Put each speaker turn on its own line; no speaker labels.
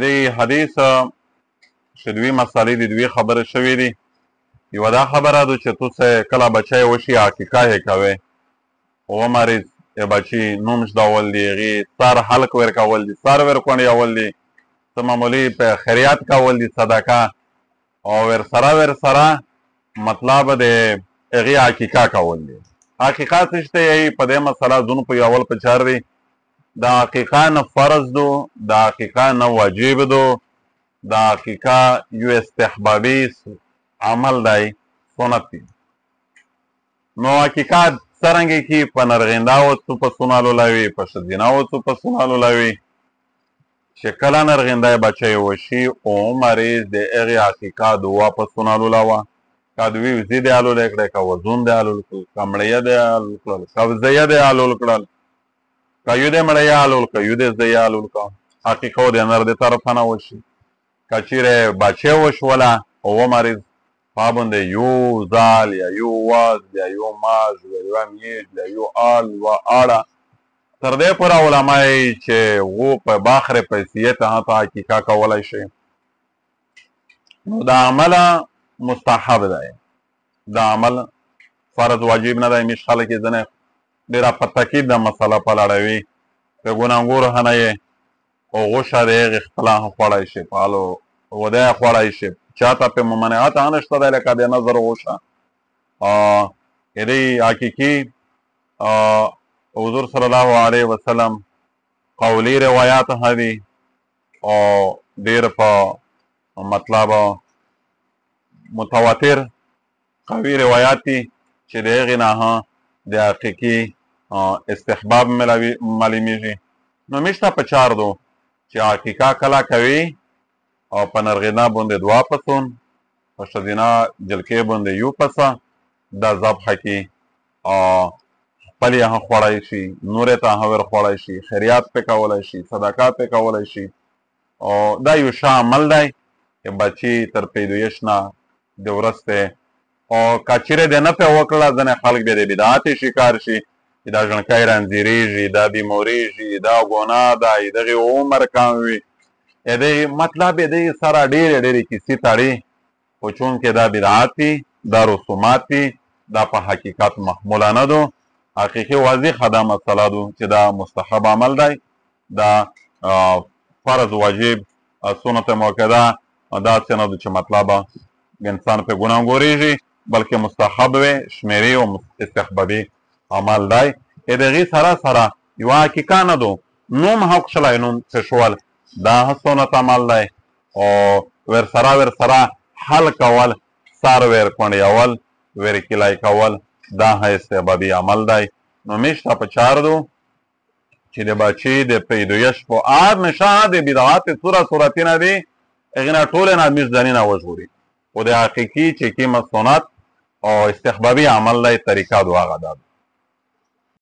دې حدیث چې دوی مسالې دي دوی خبرې شوې دي. یوه دا خبره ده چې تو کله بچی وشي عقیقه یې کوې ومریض یا بچی نوم ژدول دي هغې سر حلق ورکول دي سر ورکونډیول دي څه معمولي په خیریات کول دي صدقه او ورسره مطلب د هغې عقیقه کول دي. عقیقه څه شی دی په دې مسله ځونو په اول په چار دی د عقیقه نه فرض دو د عقیقه نه واجب دو د عقیقه یو استحبابي عمل دی سنت دی. نو عقیقه څرنګه کې په نرغینده وڅو په سونالو لاوي په ښځینه وڅو په سونالو لاوي چې کله نرغینده بچی وشي او مریض د هغې عقیقه دوه په سونالو لاوه که دوی وزې دې حلول کړی که وزون دې حلول کړل که مړیه دې حلول کړل که وزیه دې حلول کړل که یو دې مړیه حلول که یو دې زیه حلول که عقیقه د نر د طرفه نه وشي. که چیرې بچی وشوله او مریض پابند یو زال یا یو واز یا یو ماز یا یو میش یا یو آل و آړه تر دې پوره علمای چې و په باخر پیسې ته هغه عقیقه کولی شي. نو دا عمله مستحب دی دا عمل فرض واجب نه دی. میش خلک یې ځینې ډېره په تاکید دا مسله پلاړوي که ګناهګور هنه یې او غوښه د هغې خپله هم خوړی شي په حالو وده یې خوړی شي چاته پې ممانعت هم نشته دی لکه د نظر غوښه. د دې عقیقې حضور صلی الله علیه وسلم قولي روایات هم دي او ډېر په مطلب متواتر قوي روایات دي چې د هغې نه د عقیقې استحباب معلومیږي. نو میشته په چار دو چې عقیقه کله کوي او په نرغینه باندې دوه پسون په ښځینه جلکې باندې یو پسه دا ذبحه کې خپل یې هم خوړی شي نور یې ته هم ور خوړی شي خیریات پې کولی شي صدقات پې کولی شي او دا یو ښه عمل دی چې بچي تر پیدایش نه د وروسته او که چیرې دې نه پې وکړله ځینې خلک بیا د بدعت شکار شي چې دا ژڼکی رنځېرېږي دا بیمورېږي دا ګناه دی دغې عمر کم وي دغې مطلب یې دغې سره ډېرې کیسې تړي خو چونکې دا بدعت دي دا رسومات دي دا په حقیقت محموله نه دو. حقیقي واضحه دا مسله دو چې دا مستحب عمل دی دا فرض واجب سنت موکده داسې نه دو چې مطلب انسان پې ګناهګورېږي بلکې مستحب وی شمیري او استحبابي عمل دی. د هغې سره یوه عقیقه نه دو نوم هم کښلی نوم کښول دا سنت عمل دی او ورسره حل کول سر ورکونډیول ورکیلی کول دا استحبابي عمل دی. نو میشته په چار دو چې د بچي د پیدایش په هر نښانه د بدعات صورتونه دي هغې نه ټولې نه میش ځانونه وژغوري خو د حقیقي چې کومه سنت او استحبابي عمل دی طریقه دو هغه دا